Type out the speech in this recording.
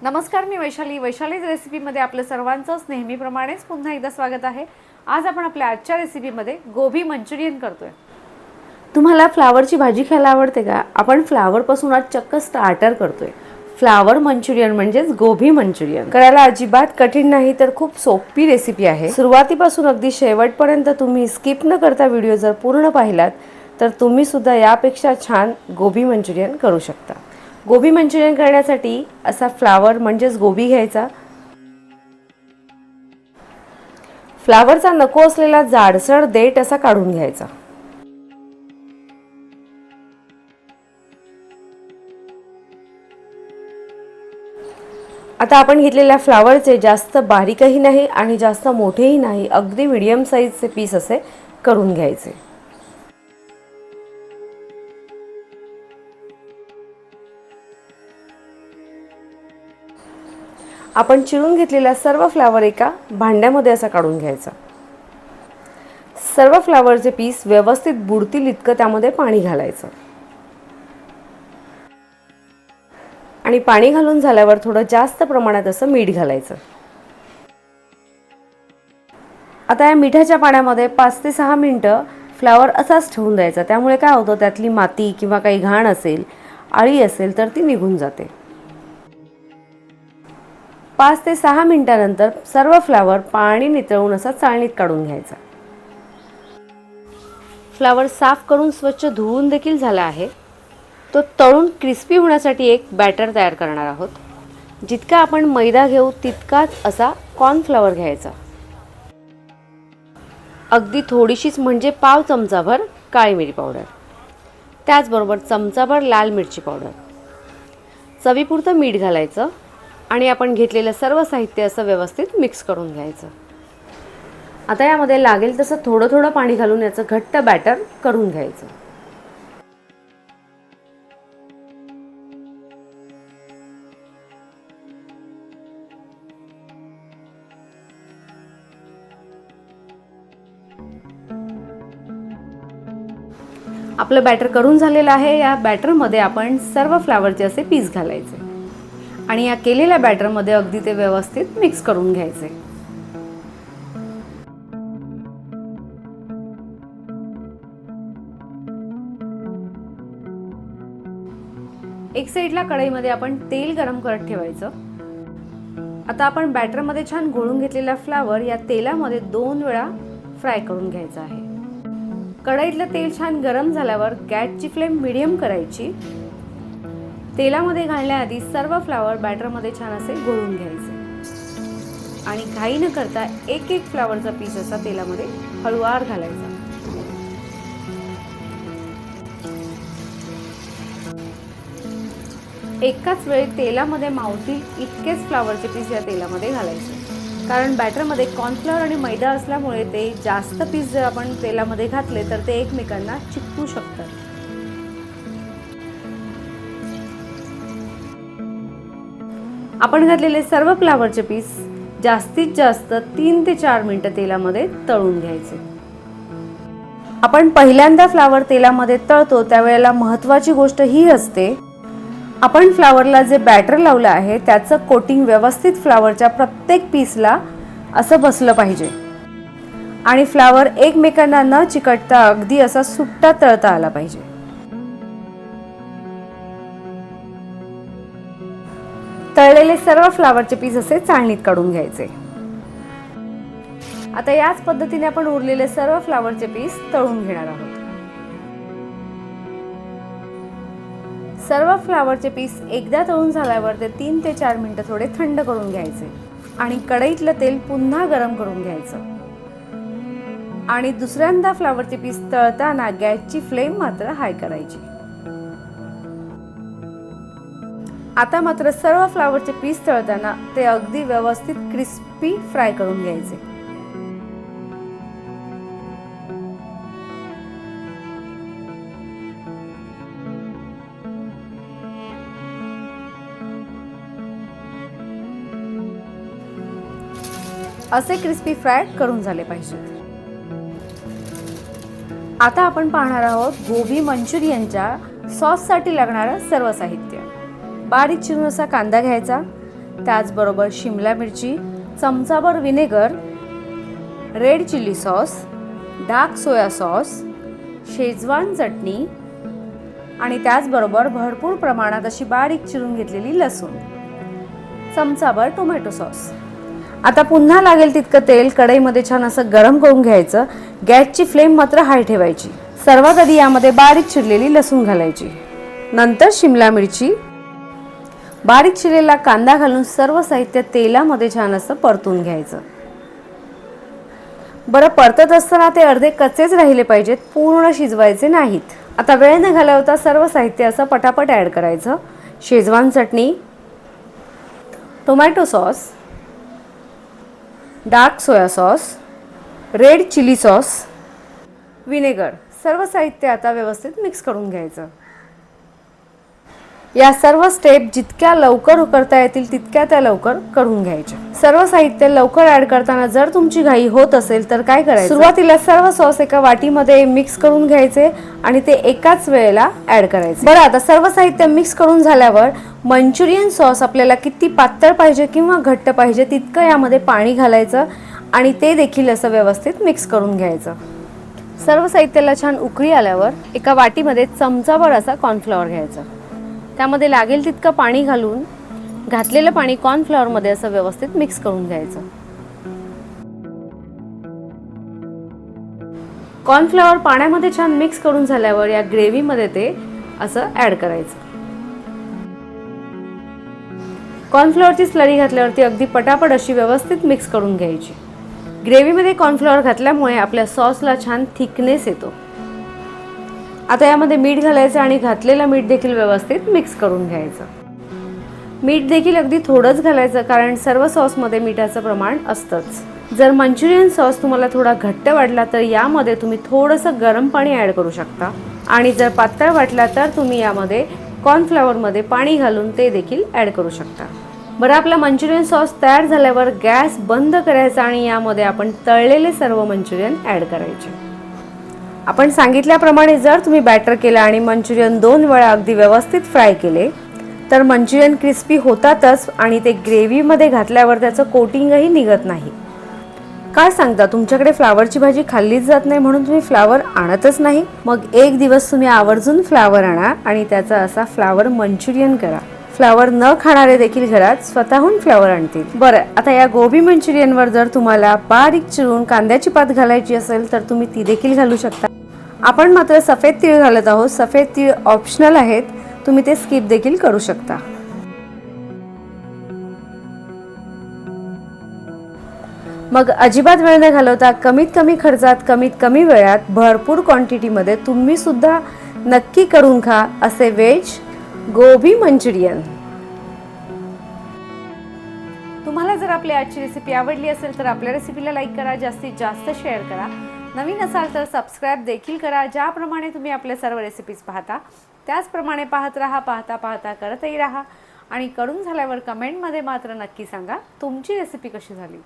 नमस्कार, मी वैशालीज रेसिपीमध्ये आपलं सर्वांचंच नेहमीप्रमाणेच पुन्हा एकदा स्वागत आहे। आज आपण आपल्या आजच्या रेसिपीमध्ये गोबी मंचुरियन करतोय। तुम्हाला फ्लावरची भाजी खायला आवडते का? आपण फ्लावरपासून आज चक्क स्टार्टर करतोय। फ्लावर मंचुरियन म्हणजेच गोबी मंचुरियन करायला अजिबात कठीण नाही, तर खूप सोपी रेसिपी आहे। सुरुवातीपासून अगदी शेवटपर्यंत तुम्ही स्किप न करता व्हिडिओ जर पूर्ण पाहिलात तर तुम्ही सुद्धा यापेक्षा छान गोबी मंचुरियन करू शकता। गोबी मंचुरियन करण्यासाठी असा फ्लावर म्हणजेच गोबी घ्यायचा। फ्लावरचा नको असलेला जाडसर देठ असा काढून घ्यायचा। आता आपण घेतलेल्या फ्लावरचे जास्त बारीकही नाही आणि जास्त मोठेही नाही, अगदी मीडियम साईजचे पीस असे करून घ्यायचे। आपण चिरून घेतलेला सर्व फ्लावर एका भांड्यामध्ये असा काढून घ्यायचा। सर्व फ्लावरचे पीस व्यवस्थित बुडतील इतकं त्यामध्ये पाणी घालायचं आणि पाणी घालून झाल्यावर थोडं जास्त प्रमाणात असं मीठ घालायचं। आता या मिठाच्या पाण्यामध्ये 5 ते 6 मिनिटं फ्लावर असाच ठेवून द्यायचा। त्यामुळे काय होतं, त्यातली माती किंवा काही घाण असेल, आळी असेल तर ती निघून जाते। 5 ते 6 मिनिटांनंतर सर्व फ्लावर पाणी नितळून असा चाळणीत काढून घ्यायचा। फ्लावर साफ करून स्वच्छ धुवून देखील झाला आहे। तो तळून क्रिस्पी होण्यासाठी एक बॅटर तयार करणार आहोत। जितका आपण मैदा घेऊ तितकाच असा कॉर्नफ्लॉवर घ्यायचा। अगदी थोडीशीच म्हणजे पाव चमचाभर काळी मिरी पावडर, त्याचबरोबर चमचाभर लाल मिरची पावडर, चवीपुरतं मीठ घालायचं आणि आपण घेतलेलं सर्व साहित्य असं व्यवस्थित मिक्स करून घ्यायचं। आता यामध्ये लागेल तसं थोडं थोडं पाणी घालून याचं घट्ट बॅटर करून घ्यायचं। आपलं बॅटर करून झालेलं आहे। या बॅटरमध्ये आपण सर्व फ्लावरचे असे पीस घालायचे आणि या केलेल्या बॅटरमध्ये अगदी ते व्यवस्थित मिक्स करून घ्यायचे। एक साईडला कढईमध्ये आपण तेल गरम करत ठेवायचं। आता आपण बॅटरमध्ये छान घोळून घेतलेला फ्लावर या तेलामध्ये 2 वेळा फ्राय करून घ्यायचा आहे। कढईतलं तेल छान गरम झाल्यावर गॅसची फ्लेम मीडियम करायची। तेलामध्ये घालण्याआधी सर्व फ्लावर बॅटरमध्ये छान असे घोळून घ्यायचे आणि घाई न करता एक एक फ्लावरचा पीस असा तेलामध्ये हळूवार घालायचा। एकाच वेळी तेलामध्ये मावतील इतकेच फ्लावरचे पीस या तेलामध्ये घालायचे, कारण बॅटरमध्ये कॉर्नफ्लॉवर आणि मैदा असल्यामुळे ते जास्त पीस जर आपण तेलामध्ये घातले तर ते एकमेकांना चिकटू शकतात। आपण घातलेले सर्व फ्लावरचे पीस जास्तीत जास्त 3 ते 4 मिनिटं तेलामध्ये तळून घ्यायचे। आपण पहिल्यांदा फ्लावर तेलामध्ये तळतो त्यावेळेला महत्त्वाची गोष्ट ही असते, आपण फ्लावरला जे बॅटर लावलं आहे त्याचं कोटिंग व्यवस्थित फ्लावरच्या प्रत्येक पीसला असं बसलं पाहिजे आणि फ्लावर एकमेकांना न चिकटता अगदी असा सुट्टा तळता आला पाहिजे। तळलेले सर्व फ्लावरचे पीस असे चाळणीत काढून घ्यायचे। आता याच पद्धतीने आपण उरलेले सर्व फ्लावरचे पीस तळून घेणार आहोत। सर्व फ्लावरचे पीस एकदा तळून झाल्यावर ते 3 ते 4 मिनिटं थोडे थंड करून घ्यायचे आणि कढईतलं तेल पुन्हा गरम करून घ्यायचं आणि दुसऱ्यांदा फ्लावरचे पीस तळताना गॅसची फ्लेम मात्र हाय करायची। आता मात्र सर्व फ्लावरचे पीस तळताना ते अगदी व्यवस्थित क्रिस्पी फ्राय करून घ्यायचे। असे क्रिस्पी फ्राय करून झाले पाहिजेत। आता आपण पाहणार आहोत गोबी मंचुरियनच्या सॉससाठी लागणारं सर्व साहित्य। बारीक चिरून असा कांदा घ्यायचा, त्याचबरोबर शिमला मिरची, चमचाभर vinegar, red chilli sauce, dark soya sauce, schezwan chutney आणि त्याचबरोबर भरपूर प्रमाणात अशी बारीक चिरून घेतलेली लसूण, चमचाभर टोमॅटो सॉस. आता पुन्हा लागेल तितकं तेल कढईमध्ये छान असं गरम करून घ्यायचं. गॅसची फ्लेम मात्र हाय ठेवायची. सर्वात आधी यामध्ये बारीक चिरलेली लसूण घालायची, नंतर शिमला मिरची, बारीक चिरलेला कांदा घालून सर्व साहित्य तेलामध्ये छान असं परतून घ्यायचं. बरं, परतत असताना ते अर्धे कच्चेच राहिले पाहिजेत, पूर्ण शिजवायचे नाहीत. आता वेळ न घालवता सर्व साहित्य असं पटापट ॲड करायचं. Schezwan chutney, tomato sauce, dark soya sauce, red chilli sauce, vinegar, सर्व साहित्य आता व्यवस्थित मिक्स करून घ्यायचं. या सर्व स्टेप जितक्या लवकर करता येतील तितक्या त्या लवकर करून घ्यायच्या. सर्व साहित्य लवकर ॲड करताना जर तुमची घाई होत असेल तर काय करायचं, सुरुवातीला सर्व सॉस एका वाटीमध्ये मिक्स करून घ्यायचे आणि ते एकाच वेळेला ॲड करायचे. बरं, आता सर्व साहित्य मिक्स करून झाल्यावर मंचुरियन सॉस आपल्याला किती पातळ पाहिजे किंवा घट्ट पाहिजे तितकं यामध्ये पाणी घालायचं आणि ते देखील असं व्यवस्थित मिक्स करून घ्यायचं. सर्व साहित्याला छान उकळी आल्यावर एका वाटीमध्ये चमचाभर असा कॉर्नफ्लॉवर घ्यायचा. त्यामध्ये लागेल तितकं पाणी घालून घातलेलं पाणी कॉर्नफ्लॉवरमध्ये असं व्यवस्थित मिक्स करून घ्यायचं. कॉर्नफ्लॉवर पाण्यामध्ये छान मिक्स करून झाल्यावर या ग्रेव्हीमध्ये ते असं ॲड करायचं. कॉर्नफ्लॉवरची स्लरी घातल्यावरती अगदी पटापट अशी व्यवस्थित मिक्स करून घ्यायची. ग्रेव्हीमध्ये कॉर्नफ्लॉवर घातल्यामुळे आपल्या सॉसला छान थिकनेस येतो. आता यामध्ये मीठ घालायचं आणि घातलेलं मीठ देखील व्यवस्थित मिक्स करून घ्यायचं. मीठ देखील अगदी थोडंच घालायचं, कारण सर्व सॉसमध्ये मिठाचं प्रमाण असतंच. जर मंचुरियन सॉस तुम्हाला थोडा घट्ट वाटला तर यामध्ये तुम्ही थोडंसं गरम पाणी ॲड करू शकता आणि जर पातळ वाटला तर तुम्ही यामध्ये कॉर्नफ्लॉवरमध्ये पाणी घालून ते देखील ॲड करू शकता. बरं, आपला मंचुरियन सॉस तयार झाल्यावर गॅस बंद करायचा आणि यामध्ये आपण तळलेले सर्व मंचुरियन ॲड करायचे. आपण सांगितल्याप्रमाणे जर तुम्ही बॅटर केलं आणि मंचुरियन 2 वेळा अगदी व्यवस्थित फ्राय केले तर मंचुरियन क्रिस्पी होतातच आणि ते ग्रेव्हीमध्ये घातल्यावर त्याचं कोटिंगही निघत नाही. काय सांगता, तुमच्याकडे फ्लावरची भाजी खाल्लीच जात नाही म्हणून तुम्ही फ्लावर आणतच नाही? मग एक दिवस तुम्ही आवर्जून फ्लावर आणा आणि त्याचा असा फ्लावर मंचुरियन करा. फ्लावर न खाणारे देखील घरात स्वतःहून फ्लावर आणतील. बरं, आता या गोबी मंचुरियनवर जर तुम्हाला बारीक चिरून कांद्याची पात घालायची असेल तर तुम्ही ती देखील घालू शकता. आपण मात्र सफेद तीळ घालत आहोत. सफेद तीळ ऑप्शनल आहेत, तुम्ही ते स्किप देखील करू शकता. मग अजिबात वेळ न घालवता कमीत कमी खर्चात कमीत कमी वेळात भरपूर क्वांटिटीमध्ये तुम्ही सुद्धा नक्की करून खा असे व्हेज गोबी मंचुरियन. तुम्हाला जर आपली आजची रेसिपी आवडली असेल तर आपल्या रेसिपीला लाईक करा, जास्तीत जास्त शेअर करा. नवीन असाल तर सबस्क्राईब देखील करा. ज्याप्रमाणे तुम्ही आपल्या सर्व रेसिपीज पाहता त्याचप्रमाणे पाहत राहा. पाहता पाहता करतही राहा आणि करून झाल्यावर कमेंटमध्ये मात्र नक्की सांगा तुमची रेसिपी कशी झाली.